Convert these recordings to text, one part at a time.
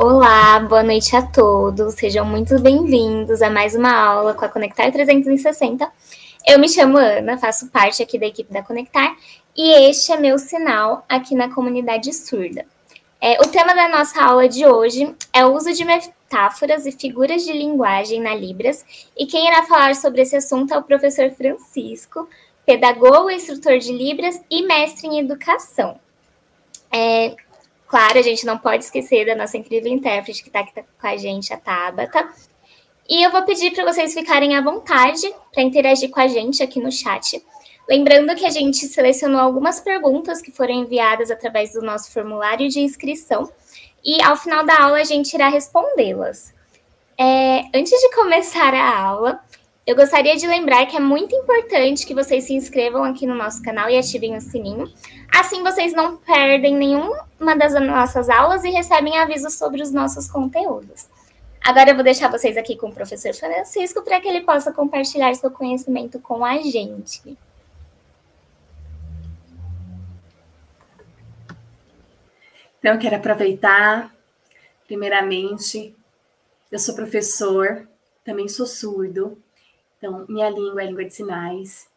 Olá, boa noite a todos. Sejam muito bem-vindos a mais uma aula com a Conectar 360. Eu me chamo Ana, faço parte aqui da equipe da Conectar e este é meu sinal aqui na comunidade surda. O tema da nossa aula de hoje é o uso de metáforas e figuras de linguagem na Libras, e quem irá falar sobre esse assunto é o professor Francisco, pedagogo, instrutor de Libras e mestre em educação. Claro, a gente não pode esquecer da nossa incrível intérprete que está aqui com a gente, a Tabata. E eu vou pedir para vocês ficarem à vontade para interagir com a gente aqui no chat. Lembrando que a gente selecionou algumas perguntas que foram enviadas através do nosso formulário de inscrição e ao final da aula a gente irá respondê-las. Antes de começar a aula, eu gostaria de lembrar que é muito importante que vocês se inscrevam aqui no nosso canal e ativem o sininho. Assim vocês não perdem nenhuma das nossas aulas e recebem avisos sobre os nossos conteúdos. Agora eu vou deixar vocês aqui com o professor Francisco para que ele possa compartilhar seu conhecimento com a gente. Então, eu quero aproveitar, primeiramente, eu sou professor, também sou surdo, então minha língua é a língua de sinais,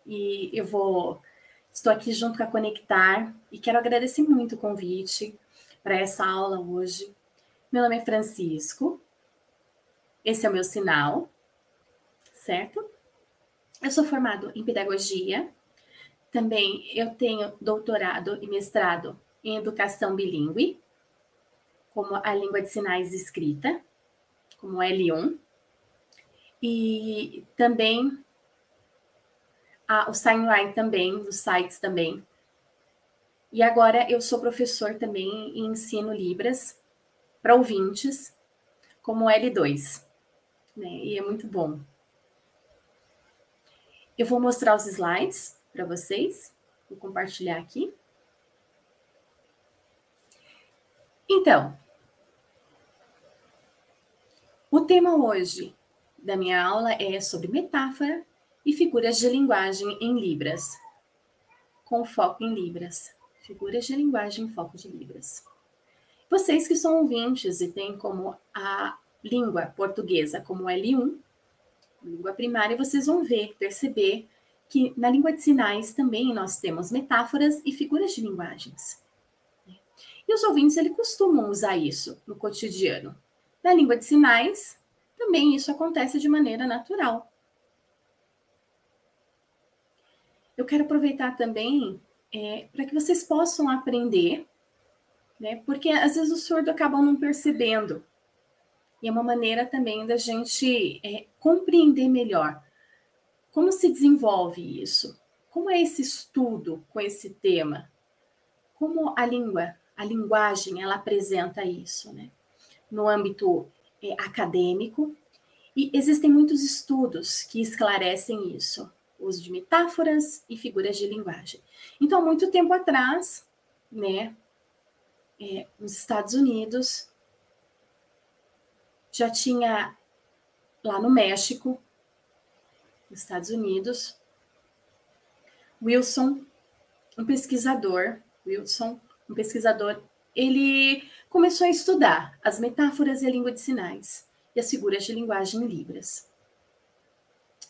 e estou aqui junto com a Conectar, e quero agradecer muito o convite para essa aula hoje. Meu nome é Francisco, esse é o meu sinal, certo? Eu sou formado em pedagogia, também eu tenho doutorado e mestrado em educação bilíngue, como a língua de sinais escrita, como L1, e também o Signline também, nos sites também. E agora eu sou professor também em ensino Libras para ouvintes, como L2, né? E é muito bom. Eu vou mostrar os slides para vocês, vou compartilhar aqui. Então, o tema hoje da minha aula é sobre metáfora e figuras de linguagem em Libras, com foco em Libras. Figuras de linguagem em foco de Libras. Vocês que são ouvintes e têm como a língua portuguesa como L1, língua primária, vocês vão perceber que na língua de sinais também nós temos metáforas e figuras de linguagens. E os ouvintes, eles costumam usar isso no cotidiano. Na língua de sinais, também isso acontece de maneira natural. Eu quero aproveitar também para que vocês possam aprender, né? Porque às vezes o surdo acaba não percebendo. E é uma maneira também da gente compreender melhor como se desenvolve isso, como é esse estudo com esse tema, como a linguagem, ela apresenta isso, né? No âmbito acadêmico, e existem muitos estudos que esclarecem isso, o uso de metáforas e figuras de linguagem. Então, há muito tempo atrás, né, nos Estados Unidos, já tinha lá no México, nos Estados Unidos, Wilson, um pesquisador, ele começou a estudar as metáforas e a língua de sinais e as figuras de linguagem em Libras.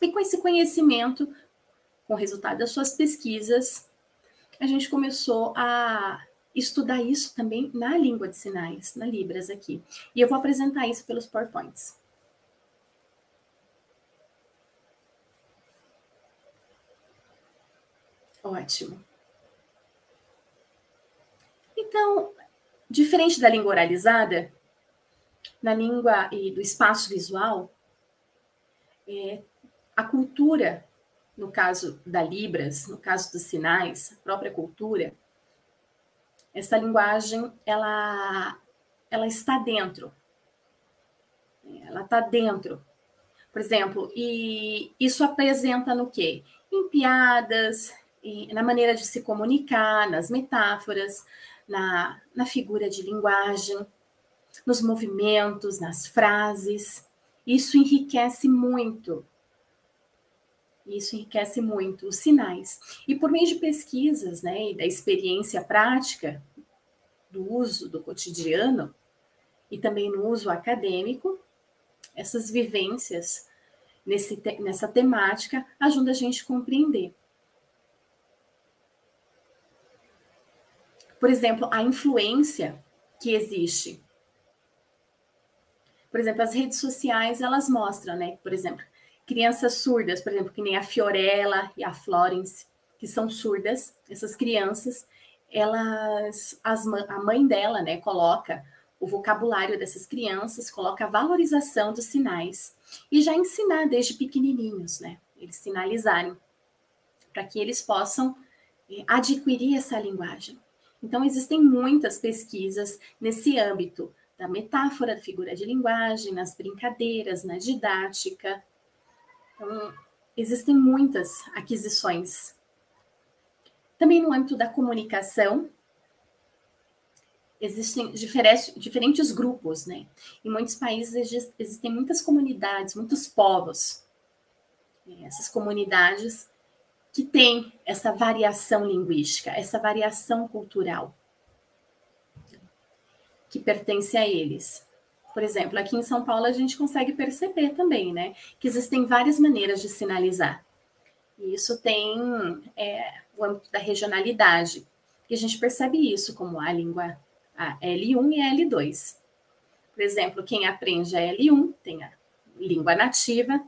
E com esse conhecimento, com o resultado das suas pesquisas, a gente começou a estudar isso também na língua de sinais, na Libras aqui. E eu vou apresentar isso pelos PowerPoints. Ótimo. Então, diferente da língua oralizada, na língua e do espaço visual, a cultura, no caso da Libras, no caso dos sinais, a própria cultura, essa linguagem, ela está dentro. Ela está dentro. Por exemplo, e isso apresenta no quê? Em piadas, na maneira de se comunicar, nas metáforas, na figura de linguagem, nos movimentos, nas frases. Isso enriquece muito. Os sinais. E por meio de pesquisas, né, e da experiência prática, do uso do cotidiano, e também no uso acadêmico, essas vivências nessa temática ajudam a gente a compreender. Por exemplo, a influência que existe. Por exemplo, as redes sociais, elas mostram, né? Por exemplo, crianças surdas, por exemplo, que nem a Fiorella e a Florence, que são surdas, essas crianças, a mãe dela, né, coloca o vocabulário dessas crianças, coloca a valorização dos sinais e já ensinar desde pequenininhos, né, eles sinalizarem, para que eles possam adquirir essa linguagem. Então, existem muitas pesquisas nesse âmbito da metáfora, da figura de linguagem, nas brincadeiras, na didática. Então, existem muitas aquisições. Também no âmbito da comunicação, existem diferentes grupos, né? Em muitos países existem muitas comunidades, muitos povos. Essas comunidades que têm essa variação linguística, essa variação cultural, que pertence a eles. Por exemplo, aqui em São Paulo a gente consegue perceber também, né? Que existem várias maneiras de sinalizar. E isso tem o âmbito da regionalidade. E a gente percebe isso como a língua a L1 e a L2. Por exemplo, quem aprende a L1 tem a língua nativa,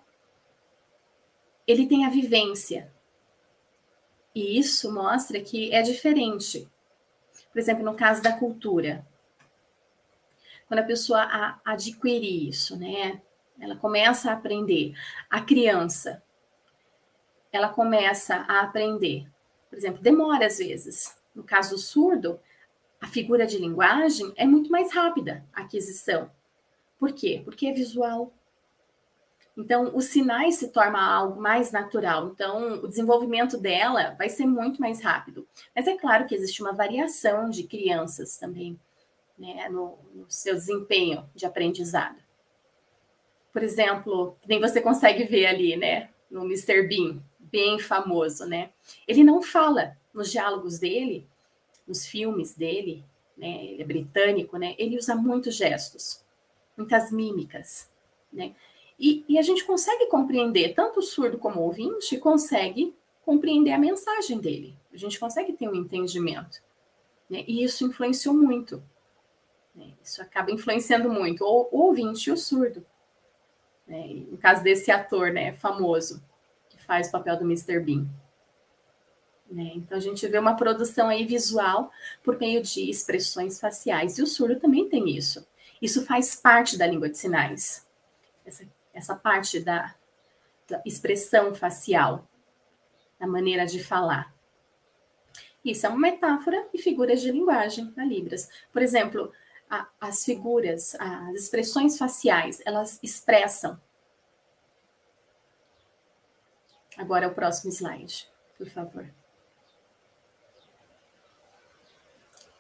ele tem a vivência. E isso mostra que é diferente. Por exemplo, no caso da cultura, quando a pessoa adquire isso, né? Ela começa a aprender. A criança, ela começa a aprender. Por exemplo, demora às vezes. No caso do surdo, a figura de linguagem é muito mais rápida a aquisição. Por quê? Porque é visual. Então, os sinais se tornam algo mais natural. Então, o desenvolvimento dela vai ser muito mais rápido. Mas é claro que existe uma variação de crianças também, né, no seu desempenho de aprendizado. Por exemplo, nem você consegue ver ali, né, no Mr. Bean, bem famoso, né? Ele não fala nos diálogos dele, nos filmes dele, né? Ele é britânico, né? Ele usa muitos gestos, muitas mímicas, né? E a gente consegue compreender, tanto o surdo como o ouvinte consegue compreender a mensagem dele. A gente consegue ter um entendimento, né? E isso influenciou muito. Né? Isso acaba influenciando muito o ouvinte e o surdo. Né? No caso desse ator, né, famoso, que faz o papel do Mr. Bean. Né? Então, a gente vê uma produção aí visual por meio de expressões faciais. E o surdo também tem isso. Isso faz parte da língua de sinais. Essa parte da expressão facial, da maneira de falar. Isso é uma metáfora e figuras de linguagem na Libras. Por exemplo, as figuras, as expressões faciais, elas expressam. Agora o próximo slide, por favor.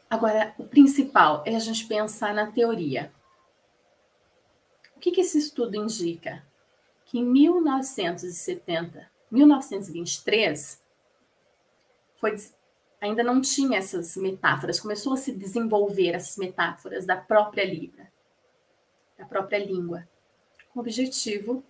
Agora, o principal é a gente pensar na teoria. O que esse estudo indica? Que em 1923, ainda não tinha essas metáforas, começou a se desenvolver essas metáforas da própria Libra, da própria língua, com o objetivo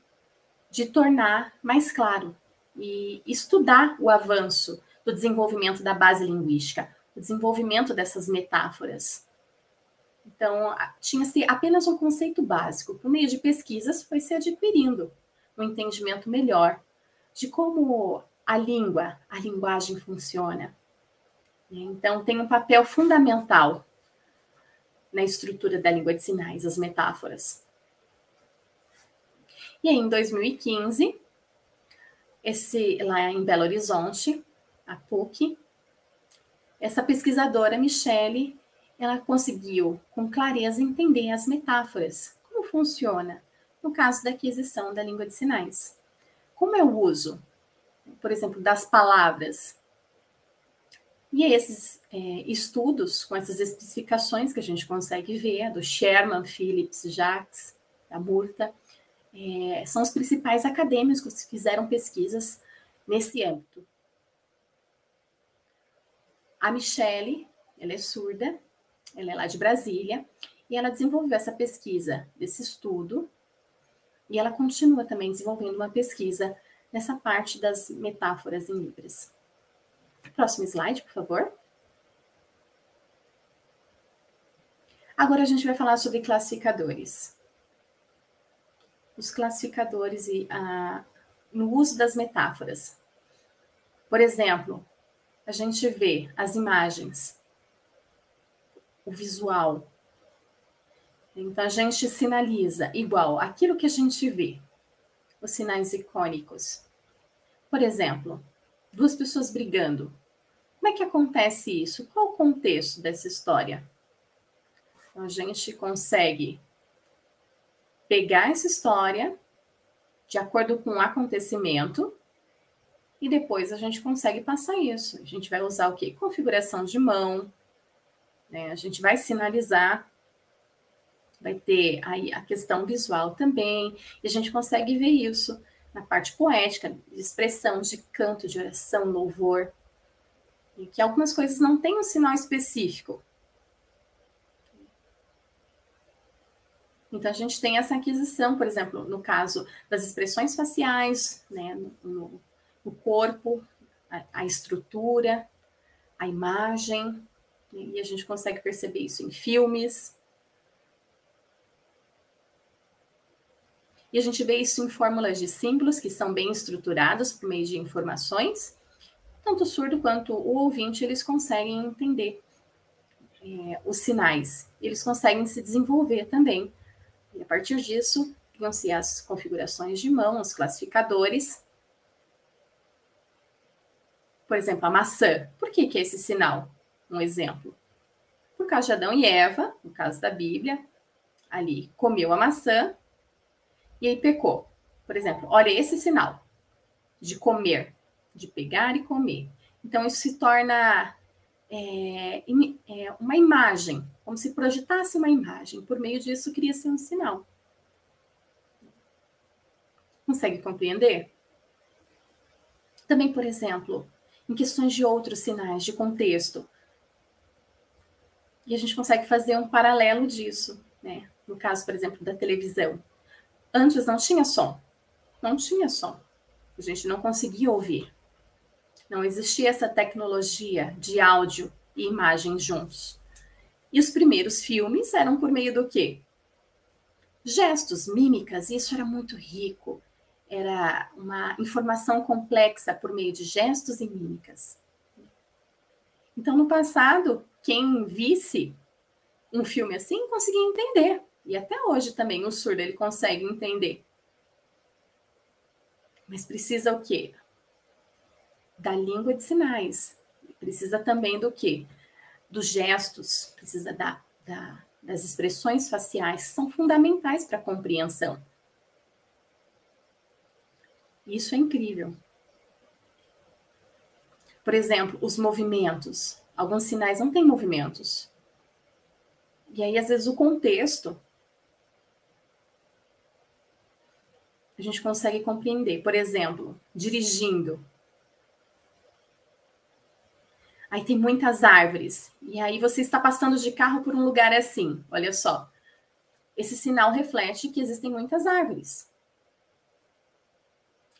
de tornar mais claro e estudar o avanço do desenvolvimento da base linguística, o desenvolvimento dessas metáforas. Então, tinha-se apenas um conceito básico. Por meio de pesquisas, foi se adquirindo um entendimento melhor de como a linguagem funciona. Então, tem um papel fundamental na estrutura da língua de sinais, as metáforas. E aí, em 2015, lá em Belo Horizonte, a PUC, essa pesquisadora, Michele, ela conseguiu, com clareza, entender as metáforas. Como funciona no caso da aquisição da língua de sinais? Como é o uso, por exemplo, das palavras? E esses estudos, com essas especificações que a gente consegue ver, do Sherman, Phillips, Jacques, da Murta, são os principais acadêmicos que fizeram pesquisas nesse âmbito. A Michele, ela é surda, ela é lá de Brasília, E ela desenvolveu essa pesquisa, desse estudo, e ela continua também desenvolvendo uma pesquisa nessa parte das metáforas em Libras. Próximo slide, por favor. Agora a gente vai falar sobre classificadores. Os classificadores e no uso das metáforas. Por exemplo, a gente vê as imagens, o visual. Então, a gente sinaliza igual aquilo que a gente vê, os sinais icônicos. Por exemplo, duas pessoas brigando. Como é que acontece isso? Qual o contexto dessa história? Então, a gente consegue pegar essa história de acordo com o acontecimento e depois a gente consegue passar isso. A gente vai usar o quê? Configuração de mão, né? A gente vai sinalizar, vai ter aí a questão visual também, e a gente consegue ver isso na parte poética, de expressão, de canto, de oração, louvor, e que algumas coisas não têm um sinal específico. Então, a gente tem essa aquisição, por exemplo, no caso das expressões faciais, né, no corpo, a estrutura, a imagem, e a gente consegue perceber isso em filmes. E a gente vê isso em fórmulas de símbolos que são bem estruturadas por meio de informações. Tanto o surdo quanto o ouvinte, eles conseguem entender os sinais. Eles conseguem se desenvolver também. E a partir disso, criam-se as configurações de mão, os classificadores. Por exemplo, a maçã. Por que é esse sinal? Um exemplo. Por causa de Adão e Eva, no caso da Bíblia, ali comeu a maçã e aí pecou. Por exemplo, olha esse sinal de comer, de pegar e comer. Então, isso se torna uma imagem, como se projetasse uma imagem. Por meio disso, cria-se um sinal. Consegue compreender? Também, por exemplo, em questões de outros sinais, de contexto. E a gente consegue fazer um paralelo disso, né? No caso, por exemplo, da televisão. Antes não tinha som. Não tinha som. A gente não conseguia ouvir. Não existia essa tecnologia de áudio e imagem juntos. E os primeiros filmes eram por meio do quê? Gestos, mímicas, e isso era muito rico. Era uma informação complexa por meio de gestos e mímicas. Então, no passado, quem visse um filme assim conseguia entender. E até hoje também o surdo ele consegue entender. Mas precisa o quê? Da língua de sinais. Precisa também do quê? Dos gestos. Precisa das expressões faciais, que são fundamentais para a compreensão. Isso é incrível. Por exemplo, os movimentos. Alguns sinais não têm movimentos. E aí, às vezes, o contexto a gente consegue compreender. Por exemplo, dirigindo. Aí tem muitas árvores. E aí você está passando de carro por um lugar assim. Olha só. Esse sinal reflete que existem muitas árvores.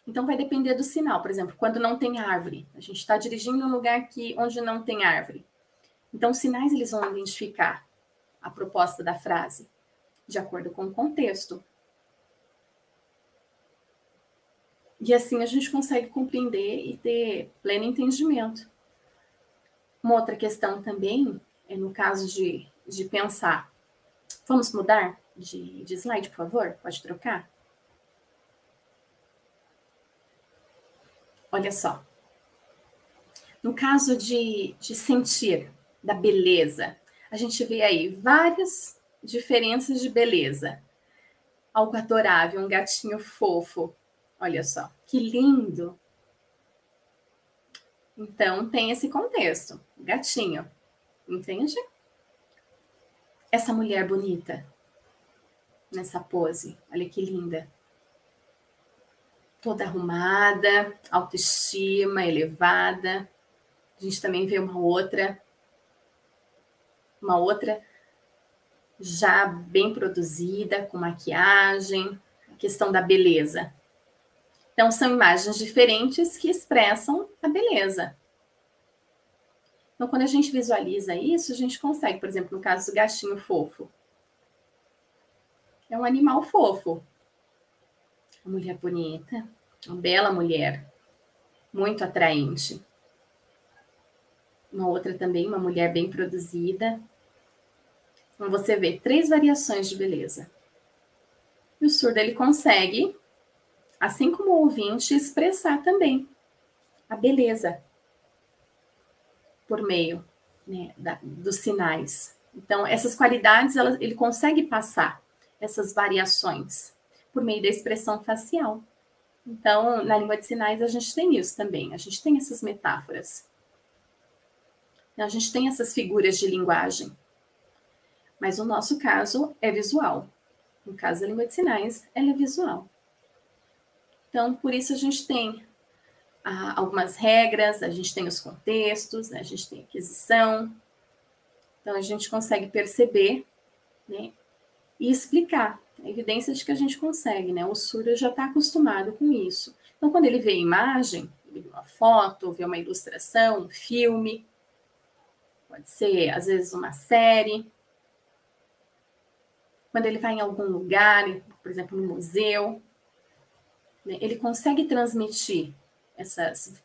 Então, vai depender do sinal. Por exemplo, quando não tem árvore. A gente está dirigindo em um lugar onde não tem árvore. Então, os sinais eles vão identificar a proposta da frase, de acordo com o contexto. E assim a gente consegue compreender e ter pleno entendimento. Uma outra questão também é no caso de pensar. Vamos mudar de slide, por favor? Pode trocar? Olha só. No caso de sentir, da beleza, a gente vê aí várias diferenças de beleza. Algo adorável, um gatinho fofo. Olha só, que lindo. Então, tem esse contexto. Gatinho, entende? Essa mulher bonita, nessa pose, olha que linda. Toda arrumada, autoestima elevada. A gente também vê uma outra já bem produzida, com maquiagem, a questão da beleza. Então, são imagens diferentes que expressam a beleza. Então, quando a gente visualiza isso, a gente consegue, por exemplo, no caso do gatinho fofo. É um animal fofo. Uma mulher bonita, uma bela mulher, muito atraente. Uma outra também, uma mulher bem produzida. Então, você vê 3 variações de beleza. E o surdo, ele consegue, assim como o ouvinte, expressar também a beleza por meio, né, dos sinais. Então, essas qualidades, ele consegue passar essas variações por meio da expressão facial. Então, na língua de sinais, a gente tem isso também. A gente tem essas metáforas. A gente tem essas figuras de linguagem. Mas o nosso caso é visual. No caso da língua de sinais, ela é visual. Então, por isso a gente tem algumas regras, a gente tem os contextos, a gente tem aquisição. Então, a gente consegue perceber, né, e explicar. A evidência de que a gente consegue, né? O surdo já está acostumado com isso. Então, quando ele vê a imagem, ele vê uma foto, vê uma ilustração, um filme, pode ser, às vezes, uma série. Quando ele vai em algum lugar, por exemplo, no museu, né, ele consegue transmitir essas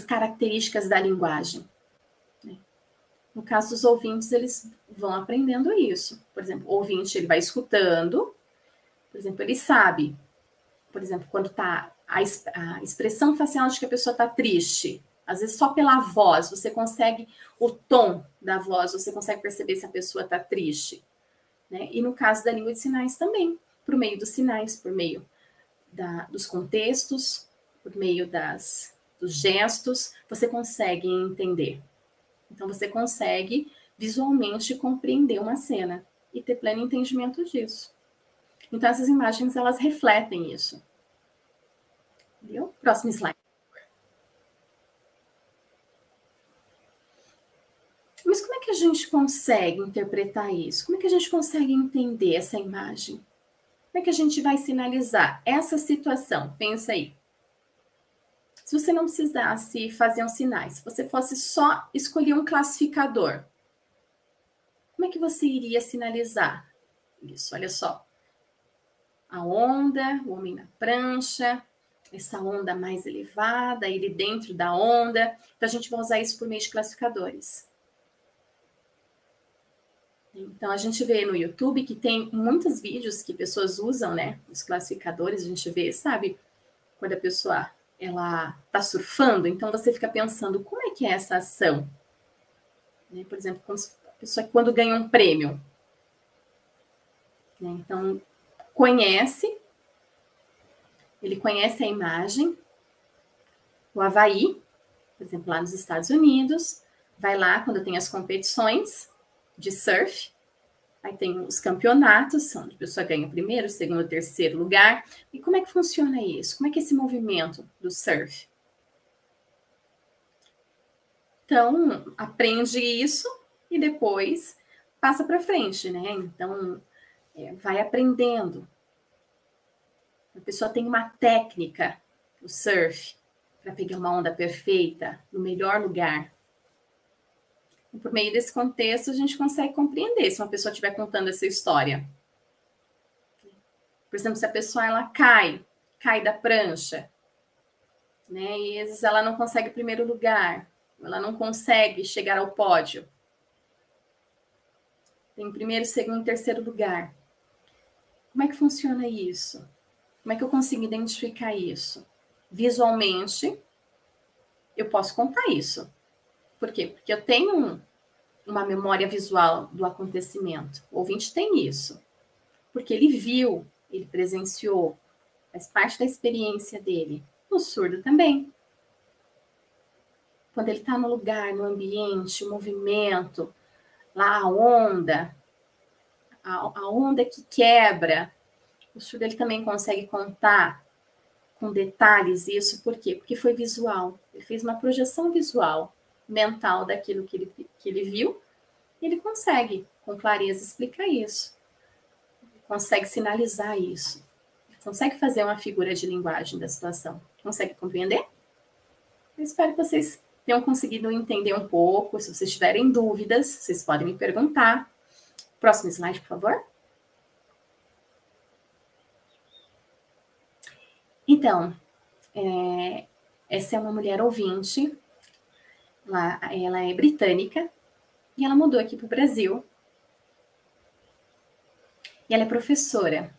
características da linguagem. Né? No caso dos ouvintes, eles vão aprendendo isso. Por exemplo, o ouvinte, ele vai escutando, por exemplo, ele sabe, por exemplo, quando está a expressão facial de que a pessoa está triste, às vezes só pela voz, você consegue, o tom da voz, você consegue perceber se a pessoa está triste. Né? E no caso da língua de sinais também, por meio dos sinais, por meio dos contextos, por meio dos gestos, você consegue entender. Então, você consegue visualmente compreender uma cena e ter pleno entendimento disso. Então, essas imagens, elas refletem isso. Entendeu? Próximo slide. Mas como é que a gente consegue interpretar isso? Como é que a gente consegue entender essa imagem? Como é que a gente vai sinalizar essa situação? Pensa aí. Se você não precisasse fazer uns sinais, se você fosse só escolher um classificador, como é que você iria sinalizar isso? Olha só. A onda, o homem na prancha, essa onda mais elevada, ele dentro da onda. Então, a gente vai usar isso por meio de classificadores. Então, a gente vê no YouTube que tem muitos vídeos que pessoas usam, né? Os classificadores, a gente vê, sabe? Quando a pessoa, ela tá surfando, então você fica pensando, como é que é essa ação? Né? Por exemplo, a pessoa quando ganha um prêmio. Né? Então, ele conhece a imagem, o Havaí, por exemplo, lá nos Estados Unidos, vai lá quando tem as competições de surf, aí tem os campeonatos, onde a pessoa ganha o primeiro, segundo, terceiro lugar. E como é que funciona isso? Como é que é esse movimento do surf? Então, aprende isso e depois passa para frente, né? Então, vai aprendendo. A pessoa tem uma técnica, o surf, para pegar uma onda perfeita, no melhor lugar. E por meio desse contexto, a gente consegue compreender se uma pessoa estiver contando essa história. Por exemplo, se a pessoa ela cai da prancha, né? E às vezes ela não consegue primeiro lugar, ela não consegue chegar ao pódio. Tem primeiro, segundo, terceiro lugar. Como é que funciona isso? Como é que eu consigo identificar isso? Visualmente, eu posso contar isso. Por quê? Porque eu tenho uma memória visual do acontecimento. O ouvinte tem isso. Porque ele viu, ele presenciou, faz parte da experiência dele. O surdo também. Quando ele está no lugar, no ambiente, o movimento, lá a onda que quebra, o surdo ele também consegue contar com detalhes isso. Por quê? Porque foi visual. Ele fez uma projeção visual mental daquilo que ele viu, e ele consegue com clareza explica isso. Consegue sinalizar isso. Consegue fazer uma figura de linguagem da situação. Consegue compreender? Eu espero que vocês tenham conseguido entender um pouco. Se vocês tiverem dúvidas, vocês podem me perguntar. Próximo slide, por favor. Então, essa é uma mulher ouvinte. Ela é britânica e ela mudou aqui para o Brasil. E ela é professora.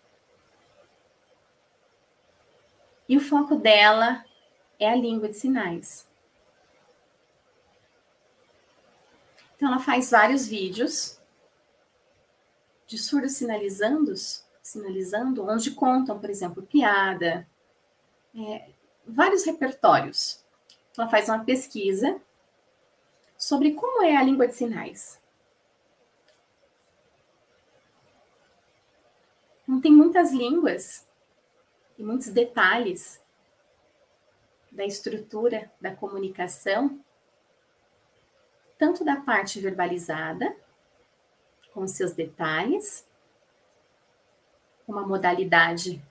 E o foco dela é a língua de sinais. Então, ela faz vários vídeos de surdos sinalizando, onde contam, por exemplo, piada, vários repertórios. Ela faz uma pesquisa sobre como é a língua de sinais. Então, tem muitas línguas e muitos detalhes da estrutura da comunicação, tanto da parte verbalizada, com seus detalhes, uma modalidade,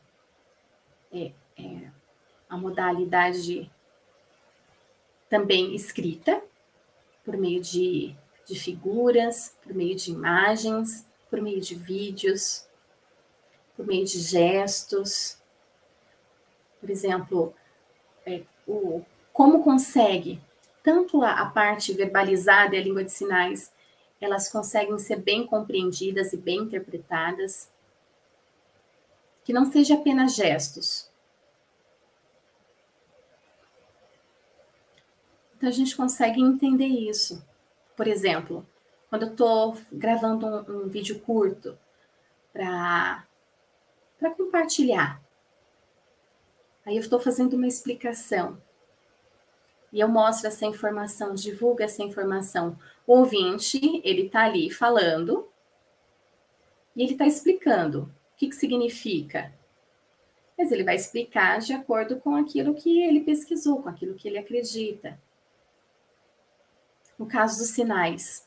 a modalidade também escrita, por meio de figuras, por meio de imagens, por meio de vídeos, por meio de gestos. Por exemplo, como consegue, tanto a parte verbalizada e a língua de sinais, elas conseguem ser bem compreendidas e bem interpretadas, que não seja apenas gestos. Então, a gente consegue entender isso. Por exemplo, quando eu estou gravando um vídeo curto para compartilhar, aí eu estou fazendo uma explicação e eu mostro essa informação, divulgo essa informação. O ouvinte, ele está ali falando e ele está explicando o que significa. Mas ele vai explicar de acordo com aquilo que ele pesquisou, com aquilo que ele acredita. No caso dos sinais,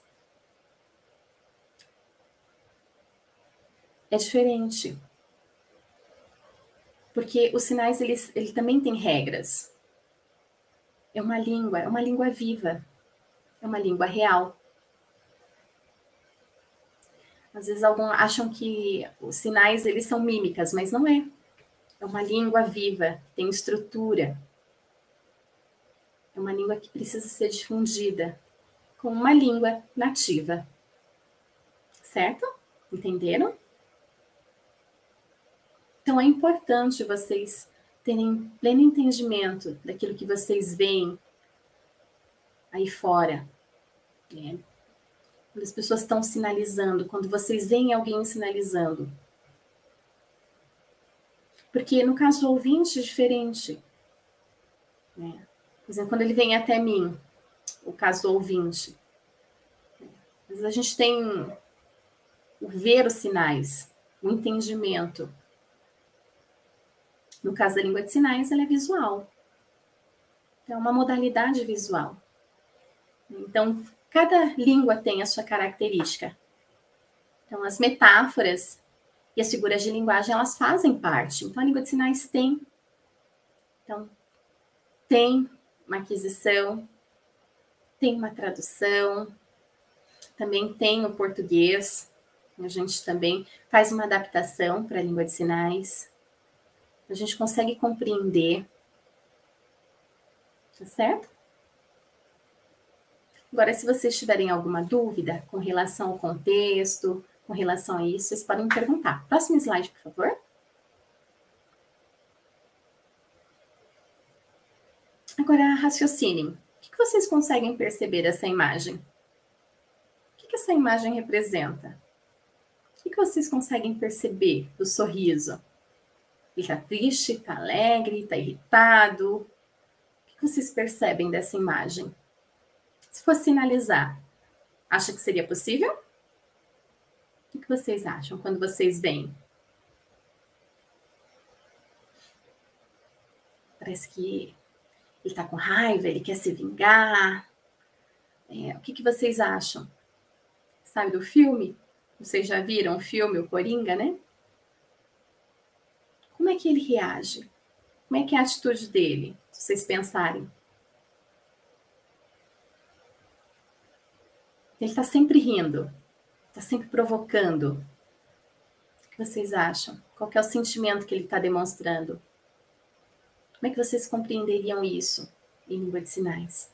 é diferente. Porque os sinais, ele também tem regras. É uma língua viva. É uma língua real. Às vezes alguns acham que os sinais, eles são mímicas, mas não é. É uma língua viva, tem estrutura. É uma língua que precisa ser difundida como uma língua nativa. Certo? Entenderam? Então, é importante vocês terem pleno entendimento daquilo que vocês veem aí fora. Né? Quando as pessoas estão sinalizando, quando vocês veem alguém sinalizando. Porque no caso do ouvinte é diferente. Né? Por exemplo, quando ele vem até mim, o caso do ouvinte. Às vezes a gente tem o ver os sinais, o entendimento. No caso da língua de sinais, ela é visual. É uma modalidade visual. Então, cada língua tem a sua característica. Então, as metáforas e as figuras de linguagem, elas fazem parte. Então, a língua de sinais tem. Então, tem uma aquisição, tem uma tradução, também tem o português. A gente também faz uma adaptação para a língua de sinais. A gente consegue compreender. Tá certo? Agora, se vocês tiverem alguma dúvida com relação ao contexto, com relação a isso, vocês podem me perguntar. Próximo slide, por favor. Agora, raciocinem. O que vocês conseguem perceber dessa imagem? O que essa imagem representa? O que vocês conseguem perceber do sorriso? Ele está triste, está alegre, está irritado? O que vocês percebem dessa imagem? Se fosse sinalizar, acha que seria possível? O que vocês acham quando vocês veem? Parece que ele está com raiva, ele quer se vingar. O que vocês acham? Sabe do filme? Vocês já viram o filme O Coringa, né? Como é que ele reage? Como é que é a atitude dele, se vocês pensarem? Ele está sempre rindo, está sempre provocando. O que vocês acham? Qual que é o sentimento que ele está demonstrando? Como é que vocês compreenderiam isso em língua de sinais?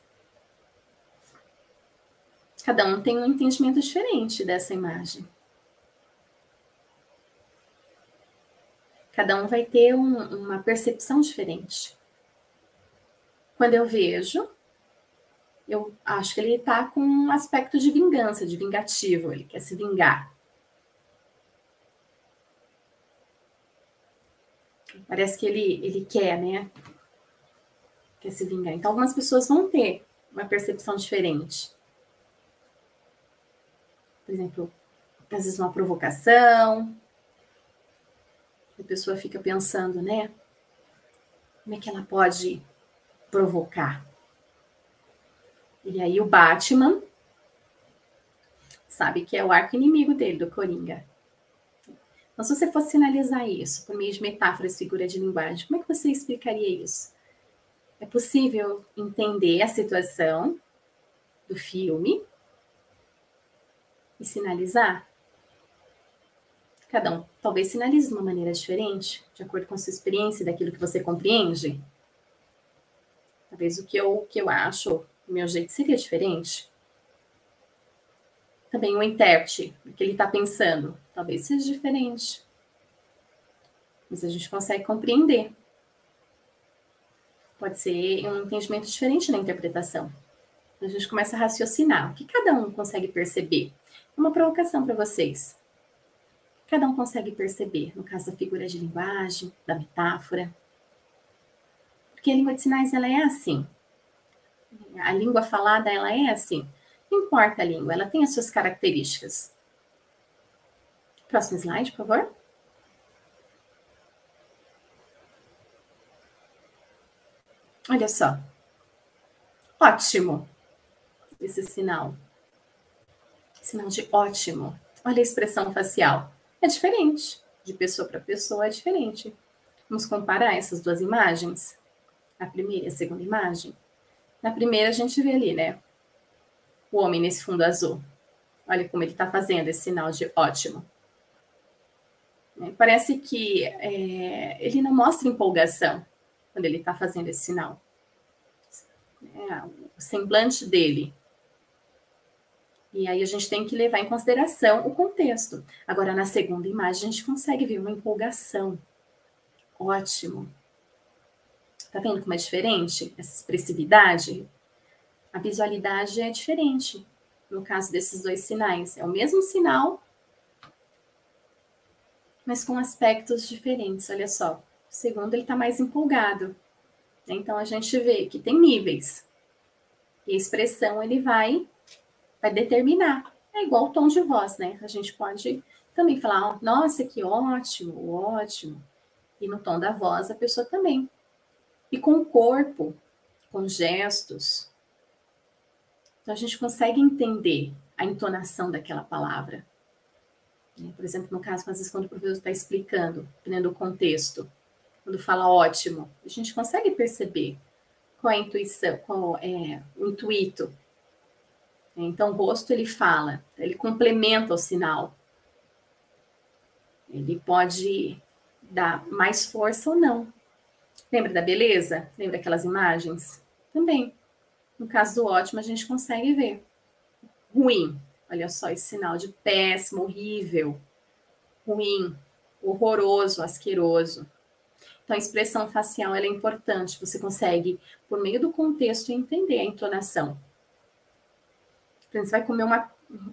Cada um tem um entendimento diferente dessa imagem. Cada um vai ter uma percepção diferente. Quando eu vejo, eu acho que ele está com um aspecto de vingança, de vingativo. Ele quer se vingar. Parece que ele quer, né? Quer se vingar. Então, algumas pessoas vão ter uma percepção diferente. Por exemplo, às vezes uma provocação. A pessoa fica pensando, né? Como é que ela pode provocar? E aí o Batman sabe que é o arco inimigo dele, do Coringa. Então, se você fosse sinalizar isso por meio de metáforas, figura de linguagem, como é que você explicaria isso? É possível entender a situação do filme e sinalizar? Cada um talvez sinalize de uma maneira diferente, de acordo com a sua experiência, daquilo que você compreende. Talvez o que eu acho, o meu jeito seria diferente. Também o intérprete, o que ele está pensando, talvez seja diferente. Mas a gente consegue compreender. Pode ser um entendimento diferente na interpretação. A gente começa a raciocinar. O que cada um consegue perceber? Uma provocação para vocês. Cada um consegue perceber, no caso da figura de linguagem, da metáfora. Porque a língua de sinais, ela é assim. A língua falada, ela é assim. Não importa a língua, ela tem as suas características. Próximo slide, por favor. Olha só. Ótimo. Esse sinal. Sinal de ótimo. Olha a expressão facial. É diferente. De pessoa para pessoa é diferente. Vamos comparar essas duas imagens? A primeira e a segunda imagem? Na primeira a gente vê ali, né? O homem nesse fundo azul. Olha como ele está fazendo esse sinal de ótimo. Parece que ele não mostra empolgação quando ele está fazendo esse sinal. O semblante dele. E aí a gente tem que levar em consideração o contexto. Agora, na segunda imagem, a gente consegue ver uma empolgação. Ótimo. Tá vendo como é diferente essa expressividade? A visualidade é diferente no caso desses dois sinais. É o mesmo sinal, mas com aspectos diferentes. Olha só. O segundo, ele está mais empolgado. Então, a gente vê que tem níveis. E a expressão, ele vai determinar. É igual o tom de voz, né? A gente pode também falar, nossa, que ótimo, ótimo. E no tom da voz, a pessoa também. E com o corpo, com gestos. Então, a gente consegue entender a entonação daquela palavra. Por exemplo, no caso, às vezes, quando o professor está explicando, dependendo do contexto, quando fala ótimo, a gente consegue perceber qual é a intuição, qual é o intuito. Então, o rosto, ele fala, ele complementa o sinal. Ele pode dar mais força ou não. Lembra da beleza? Lembra aquelas imagens? Também. No caso do ótimo, a gente consegue ver. Ruim. Olha só esse sinal de péssimo, horrível. Ruim, horroroso, asqueroso. Então, a expressão facial ela é importante. Você consegue, por meio do contexto, entender a entonação. Você vai comer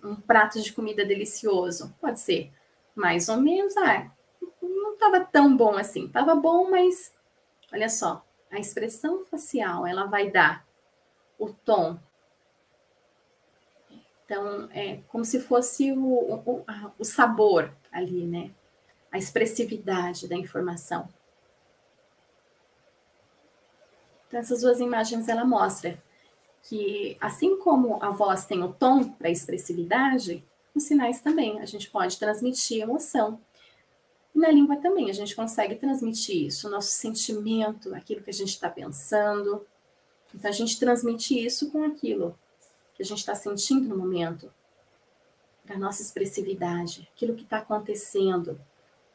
um prato de comida delicioso. Pode ser mais ou menos. Não estava tão bom assim. Estava bom, mas olha só. A expressão facial, ela vai dar o tom. Então, é como se fosse o sabor ali, né? A expressividade da informação. Então, essas duas imagens, ela mostra que, assim como a voz tem o tom para a expressividade, Nos sinais também, a gente pode transmitir emoção. E na língua também, a gente consegue transmitir isso, o nosso sentimento, aquilo que a gente está pensando. Então, a gente transmite isso com aquilo que a gente está sentindo no momento, da nossa expressividade, aquilo que está acontecendo,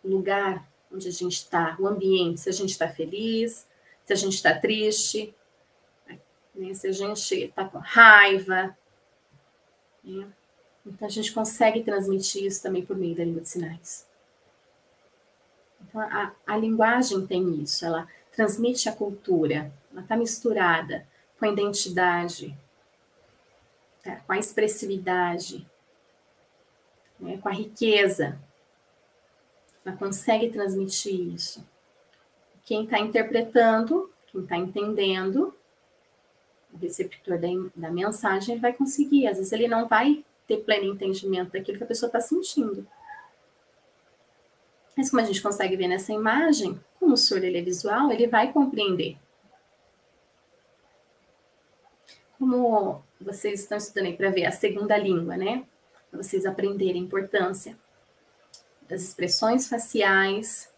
o lugar onde a gente está, o ambiente, se a gente está feliz, se a gente está triste, né? Se a gente está com raiva. Né? Então, a gente consegue transmitir isso também por meio da língua de sinais. Então, a linguagem tem isso, ela transmite a cultura, ela está misturada com a identidade, tá? Com a expressividade, né? Com a riqueza. Ela consegue transmitir isso. Quem está interpretando, quem está entendendo, o receptor da mensagem, ele vai conseguir. Às vezes ele não vai ter pleno entendimento daquilo que a pessoa está sentindo. Mas como a gente consegue ver nessa imagem, como o surdo ele é visual, ele vai compreender. Como vocês estão estudando aí para ver a segunda língua, né? Para vocês aprenderem a importância das expressões faciais.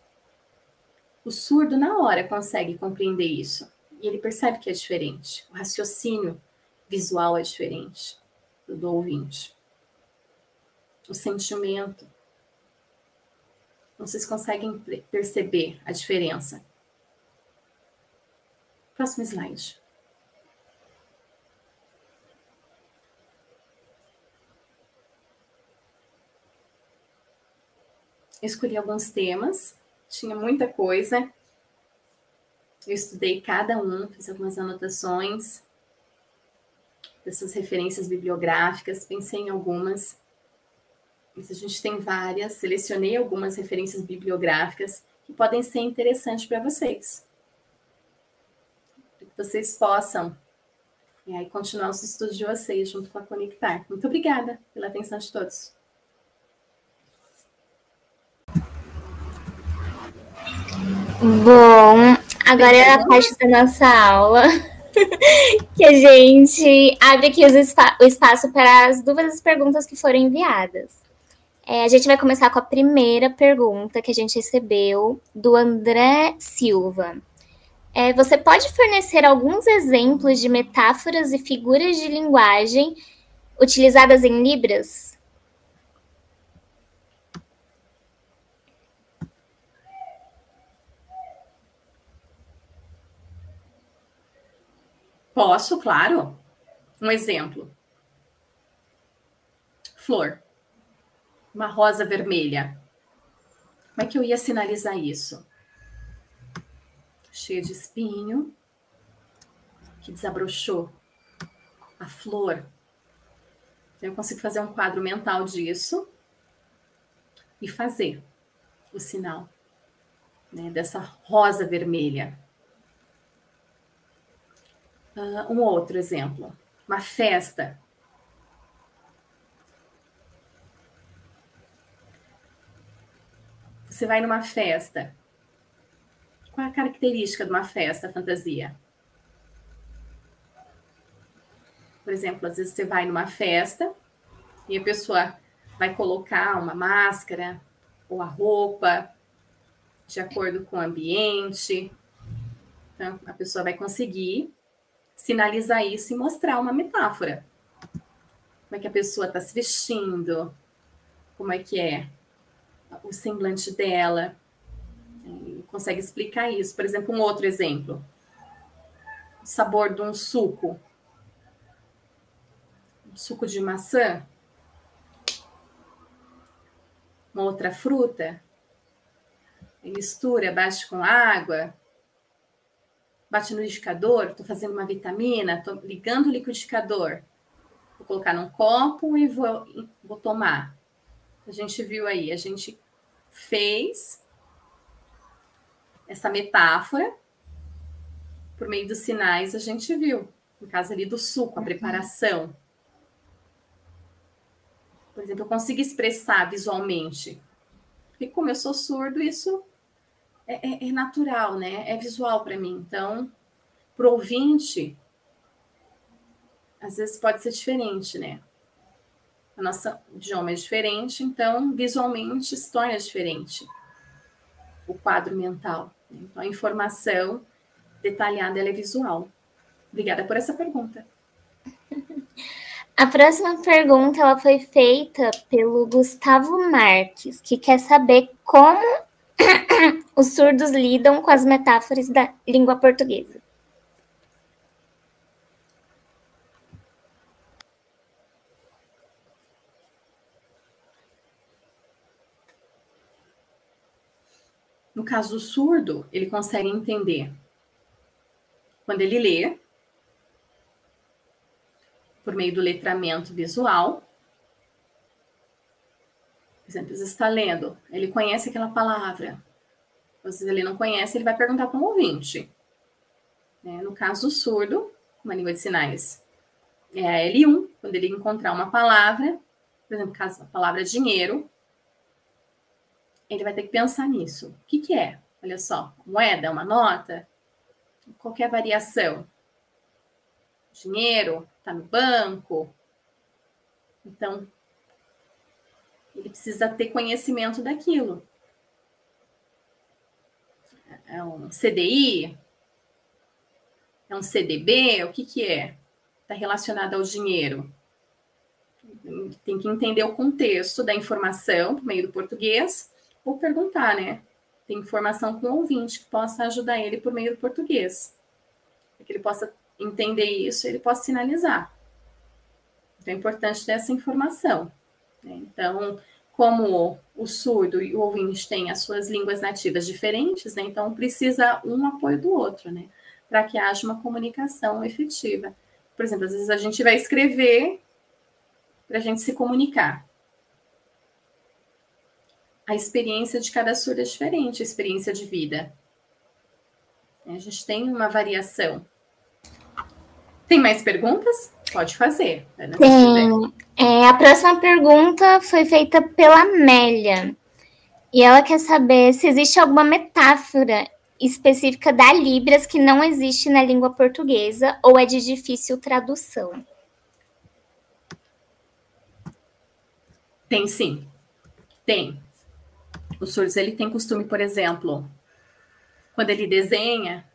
O surdo, na hora, consegue compreender isso. E ele percebe que é diferente. O raciocínio visual é diferente do ouvinte. O sentimento. Vocês conseguem perceber a diferença. Próximo slide. Eu escolhi alguns temas, tinha muita coisa. Eu estudei cada um, fiz algumas anotações dessas referências bibliográficas, pensei em algumas. Mas a gente tem várias, selecionei algumas referências bibliográficas que podem ser interessantes para vocês. Para que vocês possam aí, continuar os estudos de vocês junto com a Conectar. Muito obrigada pela atenção de todos. Bom, agora é a parte da nossa aula que a gente abre aqui o espaço para as dúvidas e perguntas que foram enviadas. A gente vai começar com a primeira pergunta que a gente recebeu do André Silva. Você pode fornecer alguns exemplos de metáforas e figuras de linguagem utilizadas em Libras? Posso, claro. Um exemplo. Flor. Uma rosa vermelha. Como é que eu ia sinalizar isso? Cheia de espinho, que desabrochou. A flor. Eu consigo fazer um quadro mental disso e fazer o sinal, né, dessa rosa vermelha. Um outro exemplo. Uma festa. Você vai numa festa. Qual é a característica de uma festa fantasia? Por exemplo, às vezes você vai numa festa e a pessoa vai colocar uma máscara ou a roupa de acordo com o ambiente. Então, a pessoa vai conseguir sinalizar isso e mostrar uma metáfora. Como é que a pessoa está se vestindo, como é que é o semblante dela. Consegue explicar isso. Por exemplo, um outro exemplo. O sabor de um suco. Um suco de maçã. Uma outra fruta. Mistura, bate com água. Bate no liquidificador. Estou fazendo uma vitamina. Estou ligando o liquidificador. Vou colocar num copo e vou tomar. A gente viu aí. A gente fez essa metáfora, por meio dos sinais, a gente viu. No caso ali do suco, a preparação. Por exemplo, eu consigo expressar visualmente. Porque como eu sou surdo, isso é natural, né? É visual para mim. Então, para o ouvinte, às vezes pode ser diferente, né? O nosso idioma é diferente, então, visualmente, se torna diferente o quadro mental. Então, a informação detalhada ela é visual. Obrigada por essa pergunta. A próxima pergunta ela foi feita pelo Gustavo Marques, que quer saber como os surdos lidam com as metáforas da língua portuguesa. No caso do surdo, ele consegue entender quando ele lê, por meio do letramento visual. Por exemplo, você está lendo, ele conhece aquela palavra. Se ele não conhece, ele vai perguntar para um ouvinte. No caso do surdo, com a língua de sinais, é a L1, quando ele encontrar uma palavra, por exemplo, no caso da palavra dinheiro, ele vai ter que pensar nisso. O que é? Olha só, moeda, uma nota, qualquer variação. Dinheiro, está no banco. Então, ele precisa ter conhecimento daquilo. É um CDI? É um CDB? O que é? Está relacionado ao dinheiro. Tem que entender o contexto da informação por meio do português ou perguntar, né? Tem informação com o ouvinte que possa ajudar ele por meio do português. Para que ele possa entender isso, ele possa sinalizar. Então, é importante ter essa informação. Então, como o surdo e o ouvinte têm as suas línguas nativas diferentes, né? Então precisa um apoio do outro, né? Para que haja uma comunicação efetiva. Por exemplo, às vezes a gente vai escrever para a gente se comunicar. A experiência de cada surdo é diferente, a experiência de vida. A gente tem uma variação. Tem mais perguntas? Pode fazer. Tem. A próxima pergunta foi feita pela Amélia. E ela quer saber se existe alguma metáfora específica da Libras que não existe na língua portuguesa ou é de difícil tradução. Tem sim. Tem. Os surdos, ele tem costume, por exemplo, quando ele desenha,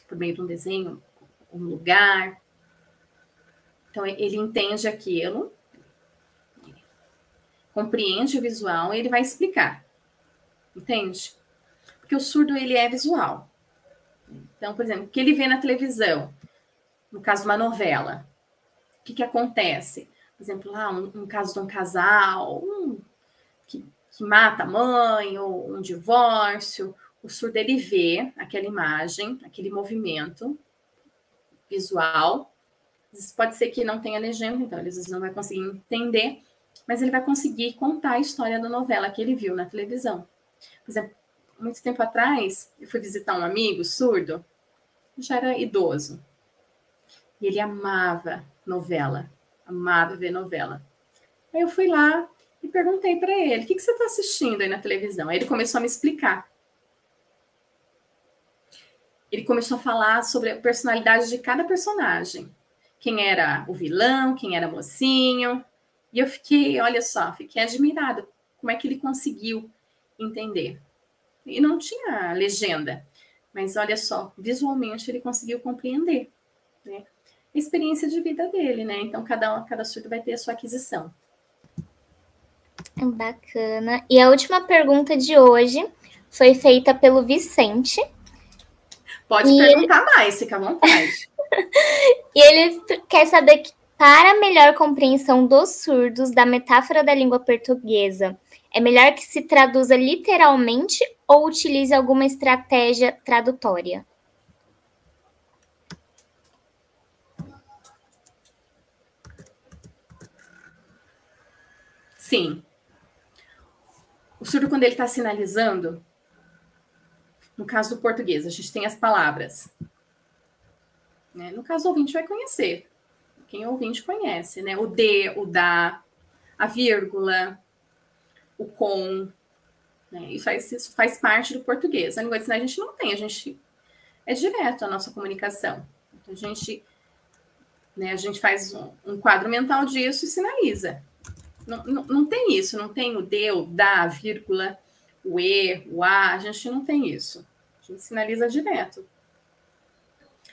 por meio de um desenho, um lugar, então ele entende aquilo, compreende o visual e ele vai explicar. Entende? Porque o surdo, ele é visual. Então, por exemplo, o que ele vê na televisão, no caso de uma novela, o que acontece? Por exemplo, lá um caso de um casal, que mata a mãe, ou um divórcio, o surdo, ele vê aquela imagem, aquele movimento visual. Às vezes pode ser que não tenha legenda, então às vezes não vai conseguir entender, mas ele vai conseguir contar a história da novela que ele viu na televisão. Por exemplo, muito tempo atrás, eu fui visitar um amigo surdo, já era idoso, e ele amava novela, amava ver novela. Aí eu fui lá e perguntei para ele, o que você está assistindo aí na televisão? Aí ele começou a me explicar. Ele começou a falar sobre a personalidade de cada personagem. Quem era o vilão, quem era mocinho. E eu fiquei, olha só, fiquei admirada como é que ele conseguiu entender. E não tinha legenda, mas olha só, visualmente ele conseguiu compreender, né? A experiência de vida dele, né? Então cada surdo vai ter a sua aquisição. Bacana. E a última pergunta de hoje foi feita pelo Vicente. Pode perguntar mais, fica à vontade. E ele quer saber que, para melhor compreensão dos surdos da metáfora da língua portuguesa, é melhor que se traduza literalmente ou utilize alguma estratégia tradutória? Sim. O surdo, quando ele está sinalizando, no caso do português, a gente tem as palavras. Né? No caso, o ouvinte vai conhecer. Quem é ouvinte conhece, né? O de, o da, a vírgula, o com. Né? Isso faz parte do português. A língua de sinais a gente não tem, a gente é direto a nossa comunicação. Então, a gente faz um quadro mental disso e sinaliza. Não tem isso, não tem o de, o da, a vírgula, o e, o a, a gente não tem isso. A gente sinaliza direto.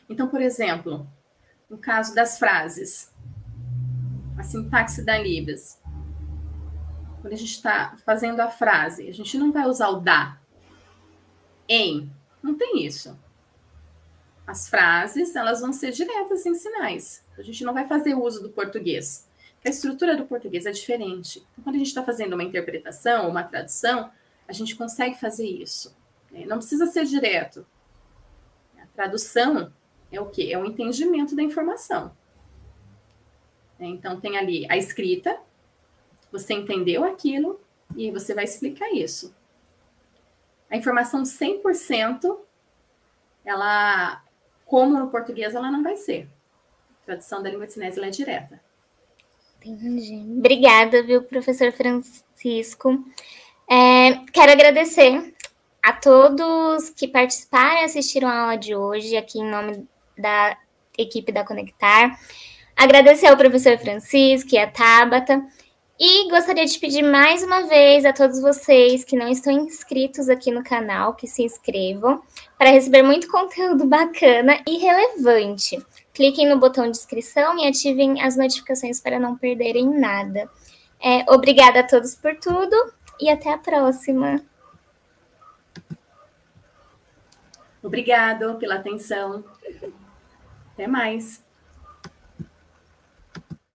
Então, por exemplo, no caso das frases, a sintaxe da Libras, quando a gente está fazendo a frase, a gente não vai usar o da, em, não tem isso. As frases, elas vão ser diretas em sinais. A gente não vai fazer uso do português. A estrutura do português é diferente. Então, quando a gente está fazendo uma interpretação, uma tradução, a gente consegue fazer isso. Não precisa ser direto. A tradução é o quê? É o entendimento da informação. Então, tem ali a escrita, você entendeu aquilo e você vai explicar isso. A informação 100%, ela, como no português, ela não vai ser. A tradução da língua de sinais, ela é direta. Entendi. Obrigada, viu, professor Francisco. Quero agradecer a todos que participaram e assistiram a aula de hoje, aqui em nome da equipe da Conectar. Agradecer ao professor Francisco e à Tabata. E gostaria de pedir mais uma vez a todos vocês que não estão inscritos aqui no canal, que se inscrevam, para receber muito conteúdo bacana e relevante. Cliquem no botão de inscrição e ativem as notificações para não perderem nada. Obrigada a todos por tudo e até a próxima. Obrigado pela atenção. Até mais.